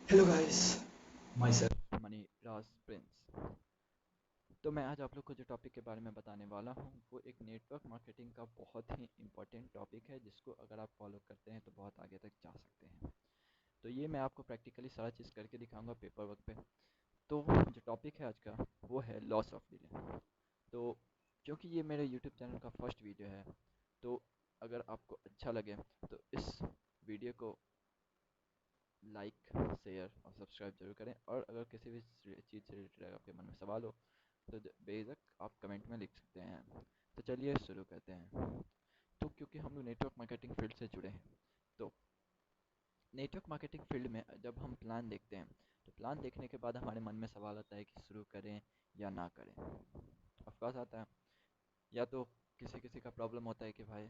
Hello guys, myself. Money राज Prince. तो मैं आज आप लोग को जो टॉपिक के बारे में बताने वाला हूँ वो एक नेटवर्क मार्केटिंग का बहुत ही इम्पोर्टेंट टॉपिक है, जिसको अगर आप फॉलो करते हैं तो बहुत आगे तक जा सकते हैं। तो ये मैं आपको प्रैक्टिकली सारा चीज़ करके दिखाऊंगा पेपर वर्क पे। तो जो टॉपिक है आज का वो है लॉस ऑफ डिले। तो क्योंकि ये मेरे यूट्यूब चैनल का फर्स्ट वीडियो है, तो अगर आपको अच्छा लगे तो इस वीडियो को लाइक, शेयर और सब्सक्राइब जरूर करें। और अगर किसी भी चीज़ से रिलेटेड आपके मन में सवाल हो तो बेझिझक आप कमेंट में लिख सकते हैं। तो चलिए शुरू करते हैं। तो क्योंकि हम लोग नेटवर्क मार्केटिंग फील्ड से जुड़े हैं, तो नेटवर्क मार्केटिंग फील्ड में जब हम प्लान देखते हैं तो प्लान देखने के बाद हमारे मन में सवाल आता है कि शुरू करें या ना करें। ऑफकोर्स आता है। या तो किसी किसी का प्रॉब्लम होता है कि भाई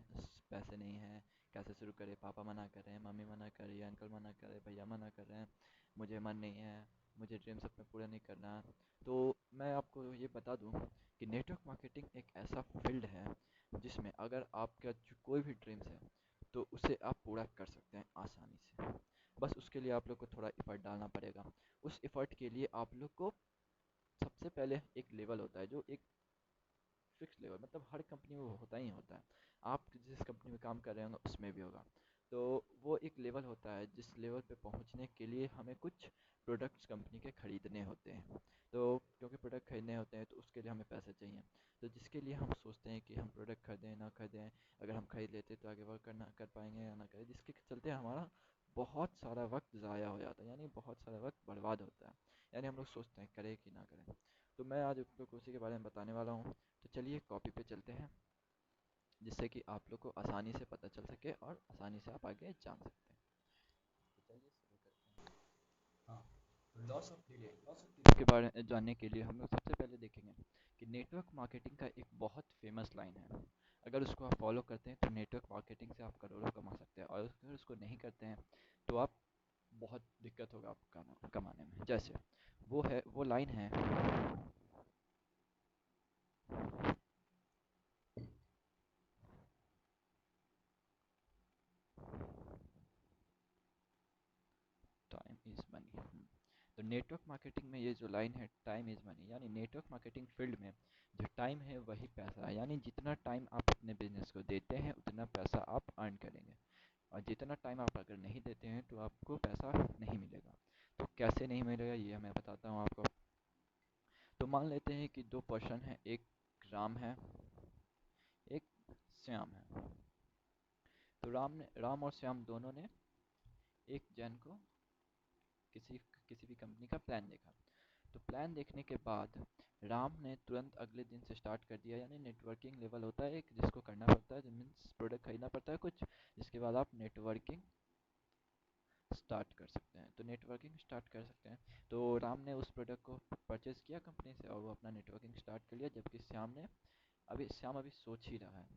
पैसे नहीं हैं, कैसे शुरू करें, पापा मना कर रहे हैं, मम्मी मना कर रही है, अंकल मना कर रहे हैं, भैया मना कर रहे हैं, मुझे मन नहीं है, मुझे ड्रीम्स अपने पूरा नहीं करना। तो मैं आपको ये बता दूं कि नेटवर्क मार्केटिंग एक ऐसा फील्ड है जिसमें अगर आपका जो कोई भी ड्रीम्स है तो उसे आप पूरा कर सकते हैं आसानी से। बस उसके लिए आप लोग को थोड़ा एफर्ट डालना पड़ेगा। उस एफर्ट के लिए आप लोग को सबसे पहले एक लेवल होता है, जो एक फिक्स लेवल, मतलब हर कंपनी में वो होता ही होता है। आप जिस कंपनी में काम कर रहे होंगे उसमें भी होगा। तो वो एक लेवल होता है जिस लेवल पे पहुंचने के लिए हमें कुछ प्रोडक्ट्स कंपनी के ख़रीदने होते हैं। तो क्योंकि प्रोडक्ट खरीदने होते हैं तो उसके लिए हमें पैसे चाहिए। तो जिसके लिए हम सोचते हैं कि हम प्रोडक्ट खरीदें ना खरीदें, अगर हम खरीद लेते तो आगे वर्क करना कर पाएंगे या ना करें, जिसके चलते हमारा बहुत सारा वक्त ज़ाया हो जाता है, यानी बहुत सारा वक्त बर्बाद होता है। यानी हम लोग सोचते हैं करें कि ना करें। तो मैं आज आप लोग को उसी के बारे में बताने वाला हूँ। तो चलिए कॉपी पे चलते हैं, जिससे कि आप लोग को आसानी से पता चल सके और आसानी से आप आगे जान सकते हैं। तो चलिए शुरू करते हैं। हाँ, लॉस ऑफ डिले के बारे में जानने के लिए हम लोग सबसे पहले देखेंगे कि नेटवर्क मार्केटिंग का एक बहुत फेमस लाइन है। अगर उसको आप फॉलो करते हैं तो नेटवर्क मार्केटिंग से आप करोड़ों कमा सकते हैं, और अगर उसको नहीं करते हैं तो आप बहुत दिक्कत होगा आपको कमाने में। जैसे वो लाइन है, टाइम इज़ मनी। तो नेटवर्क मार्केटिंग में ये जो लाइन है, टाइम इज़ मनी, यानी नेटवर्क मार्केटिंग फील्ड में जो टाइम है वही पैसा है। यानी जितना टाइम आप अपने बिजनेस को देते हैं उतना पैसा आप अर्न करेंगे, और जितना टाइम आप अगर नहीं देते हैं तो आपको पैसा नहीं मिलेगा। तो कैसे नहीं मिलेगा ये मैं बताता हूँ आपको। तो मान लेते हैं कि दो पर्सन हैं, एक राम है, एक श्याम है। तो राम और श्याम दोनों ने एक जन को किसी किसी भी कंपनी का प्लान देखा। तो प्लान देखने के बाद राम ने तुरंत अगले दिन से स्टार्ट कर दिया। यानी नेटवर्किंग लेवल होता है एक जिसको करना पड़ता है, मीन्स प्रोडक्ट खरीदना पड़ता है कुछ, जिसके बाद आप नेटवर्किंग स्टार्ट कर सकते हैं। तो नेटवर्किंग स्टार्ट कर सकते हैं। तो राम ने उस प्रोडक्ट को परचेज़ किया कंपनी से और वो अपना नेटवर्किंग स्टार्ट कर लिया, जबकि श्याम अभी सोच ही रहा है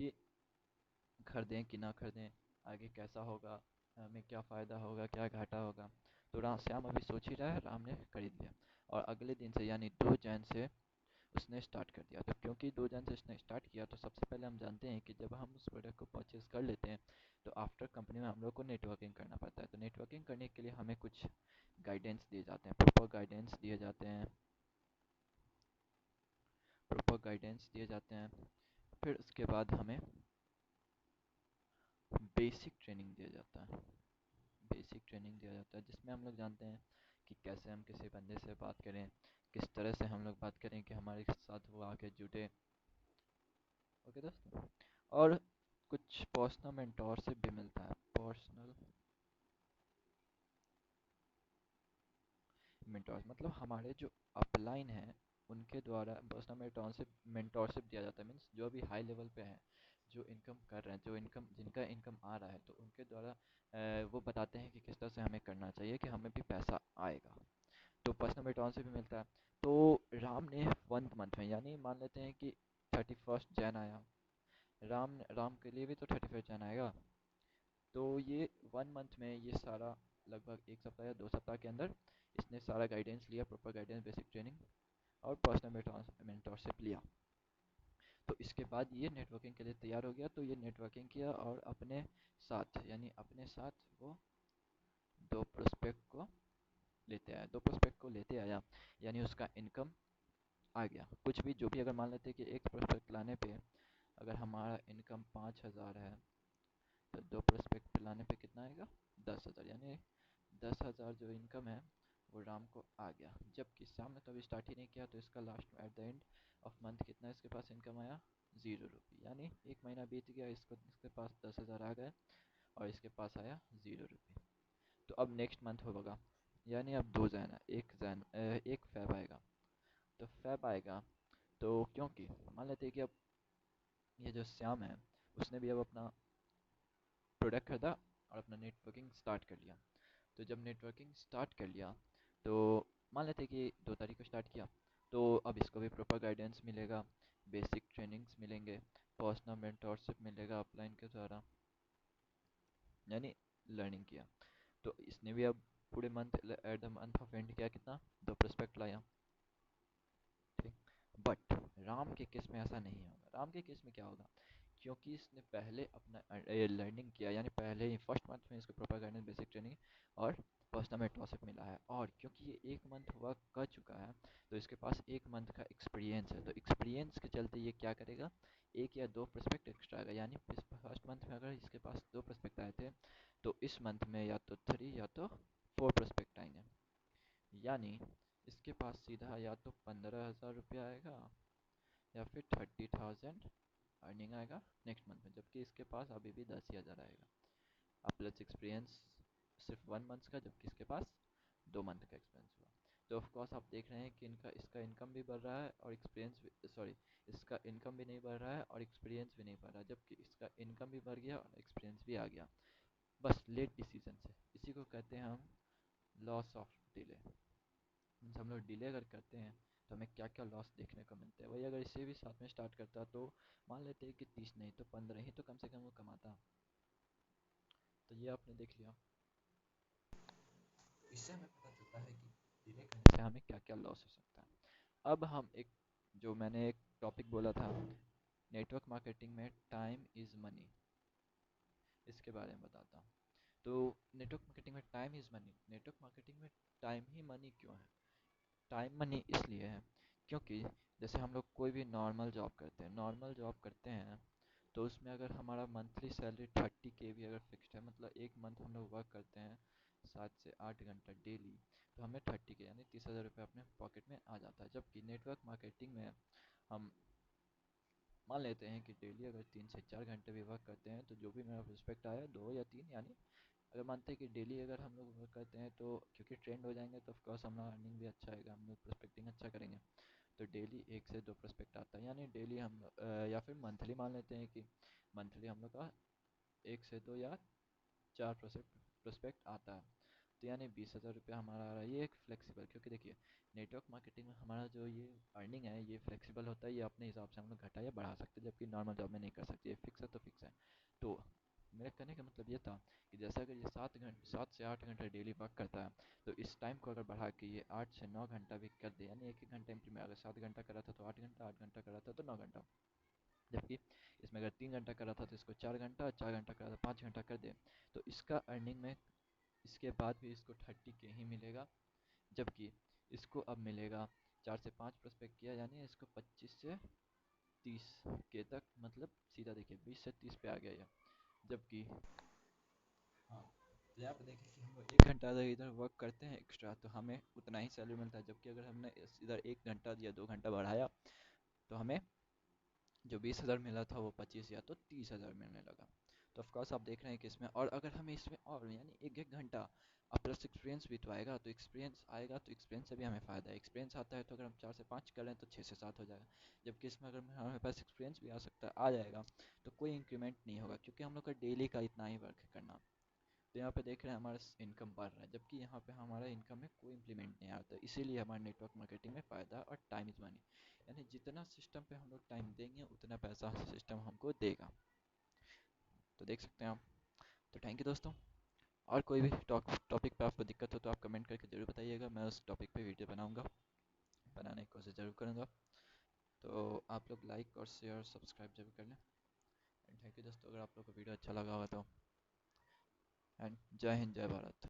कि खरीदें कि ना खरीदें, आगे कैसा होगा, हमें क्या फ़ायदा होगा, क्या घाटा होगा। तो श्याम अभी सोच ही रहा है, राम ने खरीद लिया। और अगले दिन से यानी 2 जन से उसने स्टार्ट कर दिया। तो क्योंकि 2 जन से उसने स्टार्ट किया तो सबसे पहले हम जानते हैं कि जब हम उस प्रोडक्ट को परचेज़ कर लेते हैं तो आफ्टर कंपनी में हम लोग को नेटवर्किंग करना पड़ता है। तो नेटवर्किंग करने के लिए हमें कुछ गाइडेंस दिए जाते हैं, प्रॉपर गाइडेंस दिए जाते हैं। फिर उसके बाद हमें बेसिक ट्रेनिंग दिया जाता है। बेसिक ट्रेनिंग दिया जाता है जिसमें हम लोग जानते हैं कि कैसे हम किसी बंदे से बात करें, किस तरह से हम लोग बात करें कि हमारे साथ वो आके जुटे। ओके दोस्तों। और कुछ पर्सनल मेंटोरशिप भी मिलता है। पर्सनल मेंटोर मतलब हमारे जो अपलाइन है उनके द्वारा पर्सनल मेंटोरशिप दिया जाता है। मीन्स जो अभी हाई लेवल पे हैं, जो इनकम कर रहे हैं, जिनका इनकम आ रहा है, तो उनके द्वारा वो बताते हैं कि किस तरह से हमें करना चाहिए कि हमें भी पैसा आएगा। तो पर्सनल मेंटोरशिप भी मिलता है। तो राम ने 1 मंथ में, यानी मान लेते हैं कि 31 जैन आया, राम के लिए भी तो 31 जैन आएगा। तो ये 1 मंथ में ये सारा, लगभग 1 सप्ताह या 2 सप्ताह के अंदर इसने सारा गाइडेंस लिया, प्रॉपर गाइडेंस, बेसिक ट्रेनिंग और पर्सनल मेंटोरशिप लिया। तो इसके बाद ये नेटवर्किंग के लिए तैयार हो गया। तो ये नेटवर्किंग किया और अपने साथ, यानी अपने साथ वो 2 प्रोस्पेक्ट को लेते आया, 2 प्रोस्पेक्ट को लेते आया, यानी उसका इनकम आ गया। कुछ भी जो भी, अगर मान लेते हैं कि एक प्रोस्पेक्ट लाने पे अगर हमारा इनकम 5,000 है, तो 2 प्रोस्पेक्ट लाने पे कितना आएगा, 10,000, यानी 10,000 जो इनकम है वो राम को आ गया। जबकि श्याम ने तो अभी स्टार्ट ही नहीं किया, तो इसका last at the end of month कितना इसके पास इनकम आया, 0 रुपये। यानी 1 महीना बीत गया, इसके पास 10,000 आ गए और इसके पास आया 0 रुपये। तो अब नेक्स्ट मंथ होगा, यानी अब 2 जैन है, एक फेब आएगा। तो फेब आएगा, तो क्योंकि मान लेते हैं कि अब ये जो श्याम है उसने भी अब अपना प्रोडक्ट खरीदा और अपना नेटवर्किंग स्टार्ट कर लिया। तो जब नेटवर्किंग स्टार्ट कर लिया, तो मान लेते हैं कि 2 तारीख को स्टार्ट किया, तो अब इसको भी प्रॉपर गाइडेंस मिलेगा, बेसिक ट्रेनिंग्स मिलेंगे, पर्सनल मेंटोरशिप मिलेगा अपलाइन के द्वारा, यानी लर्निंग किया। तो इसने भी अब पूरे month at the month of and किया, कितना, 2 प्रोस्पेक्ट लाया। ठीक। बट राम के केस में ऐसा नहीं होगा। राम के केस में क्या होगा, क्योंकि इसने पहले अपना लर्निंग किया, यानी पहले ही फर्स्ट मंथ में इसको प्रॉपर गाइडेंस, बेसिक ट्रेनिंग और पर्सनल मेंटरशिप मिला है, और क्योंकि ये 1 मंथ वर्क कर चुका है, तो इसके पास 1 मंथ का एक्सपीरियंस है। तो एक्सपीरियंस के चलते ये क्या करेगा, 1 या 2 प्रोस्पेक्ट एक्स्ट्रा आएगा। यानी फर्स्ट मंथ में अगर इसके पास 2 प्रोस्पेक्ट आए थे, तो इस मंथ में या तो 3 या तो 4 प्रोस्पेक्ट आएंगे। यानी इसके पास सीधा या तो 15,000 रुपया आएगा या फिर 30,000 अर्निंग आएगा नेक्स्ट मंथ में, जबकि इसके पास अभी भी 10,000 आएगा। अब प्लस एक्सपीरियंस सिर्फ 1 मंथ का, जबकि इसके पास 2 मंथ का एक्सपीरियंस हुआ। तो ऑफकोर्स आप देख रहे हैं कि इसका इनकम भी बढ़ रहा है और एक्सपीरियंस भी, सॉरी, इसका इनकम भी नहीं बढ़ रहा है और एक्सपीरियंस भी नहीं बढ़ रहा है, जबकि इसका इनकम भी बढ़ गया और एक्सपीरियंस भी आ गया, बस लेट डिसीजन से। इसी को कहते हैं हम लॉस ऑफ डिले। हम लोग डिले अगर करते हैं तो हमें क्या क्या लॉस देखने को मिलते हैं। वही अगर इसे भी साथ में स्टार्ट करता, तो मान लेते हैं कि 30 नहीं तो 15 ही तो कम से कम वो कमाता। तो ये आपने देख लिया, तो इससे हमें पता चलता है कि डिले करने से हमें क्या क्या लॉस हो सकता है। अब हम एक, जो मैंने एक टॉपिक बोला था, नेटवर्क मार्केटिंग में टाइम इज़ मनी, इसके बारे में बताता हूँ। तो नेटवर्क मार्केटिंग में time is money, network marketing में टाइम ही मनी क्यों है। टाइम मनी इसलिए है क्योंकि जैसे हम लोग कोई भी नॉर्मल जॉब करते हैं, तो उसमें अगर हमारा मंथली सैलरी 30K भी अगर फिक्स्ड है, मतलब एक मंथ हम लोग वर्क करते हैं 7 से 8 घंटा डेली, तो हमें 30K यानी 30,000 रुपये अपने पॉकेट में आ जाता है। जबकि नेटवर्क मार्केटिंग में हम मान लेते हैं कि डेली अगर 3 से 4 घंटे भी वर्क करते हैं, तो जो भी मेरा प्रोस्पेक्ट आया 2 या 3, यानी अगर मानते हैं कि डेली अगर हम लोग वर्क करते हैं, तो क्योंकि ट्रेंड हो जाएंगे तो ऑफकोर्स हमारा अर्निंग भी अच्छा आएगा, हम लोग प्रोस्पेक्टिंग अच्छा करेंगे। तो डेली 1 से 2 प्रोस्पेक्ट आता है, यानी डेली हम या फिर मंथली मान लेते हैं कि मंथली हम लोग का 1 से 2 या 4 प्रोस्पेक्ट आता है। तो यानी 20,000 रुपया हमारा आ रहा है। ये एक फ्लेक्सिबल, क्योंकि देखिए नेटवर्क मार्केटिंग में हमारा जो ये अर्निंग है ये फ्लेक्सिबल होता है, ये अपने हिसाब से हम लोग घटा या बढ़ा सकते हैं, जबकि नॉर्मल जॉब में नहीं कर सकते, ये फिक्स है तो फिक्स है। तो मेरे कहने का मतलब ये था कि जैसा अगर ये 7 से 8 घंटे डेली वर्क करता है, तो इस टाइम को अगर बढ़ा के ये 8 से 9 घंटा भी कर दे, यानी 1 1 घंटा इंप्लीमेंट, अगर 7 घंटा कर रहा था तो 8 घंटा, 8 घंटा कर रहा था तो 9 घंटा, जबकि इसमें अगर 3 घंटा कर रहा था तो इसको 4 घंटा, 4 घंटा कर रहा था 5 घंटा कर दे, तो इसका अर्निंग में इसके बाद भी इसको 30K ही मिलेगा। जबकि इसको अब मिलेगा 4 से 5 प्रोस्पेक्ट किया, यानी इसको 25 से 30K तक, मतलब सीधा देखिए 20 से 30 पे आ गया ये। जबकि हाँ, तो यहाँ पे देखिए कि हम लोग 1 घंटा अगर इधर वर्क करते हैं एक्स्ट्रा, तो हमें उतना ही सैलरी मिलता है, जबकि अगर हमने इधर 1 घंटा या 2 घंटा बढ़ाया, तो हमें जो 20,000 मिला था वो 25 या तो 30,000 मिलने लगा। तो ऑफकोर्स आप देख रहे हैं कि इसमें, और अगर हमें इसमें और यानी 1 1 घंटा अब प्लस एक्सपीरियंस भी तो आएगा, तो एक्सपीरियंस आएगा तो एक्सपीरियंस से भी हमें फ़ायदा है। एक्सपीरियंस आता है तो अगर हम 4 से 5 कर रहे हैं तो 6 से 7 हो जाएगा। जबकि इसमें अगर हमारे पास एक्सपीरियंस भी आ सकता है, आ जाएगा, तो कोई इंक्रीमेंट नहीं होगा, क्योंकि हम लोग का डेली का इतना ही वर्क है करना। तो यहाँ पे देख रहे हैं हमारा इनकम बढ़ रहा है, जबकि यहाँ पे हमारा इनकम में कोई इंप्लीमेंट नहीं आता, इसीलिए हमारा नेटवर्क मार्केटिंग में फ़ायदा और टाइम इज़ मनी, यानी जितना सिस्टम पे हम लोग टाइम देंगे उतना पैसा सिस्टम हमको देगा। तो देख सकते हैं आप। तो थैंक यू दोस्तों। और कोई भी टॉपिक पे आपको दिक्कत हो तो आप कमेंट करके ज़रूर बताइएगा, मैं उस टॉपिक पे वीडियो बनाऊंगा, बनाने की कोशिश ज़रूर करूँगा। तो आप लोग लाइक और शेयर सब्सक्राइब जरूर कर लें। एंड थैंक यू दोस्तों, अगर आप लोग को वीडियो अच्छा लगा होगा तो। एंड जय हिंद, जय भारत।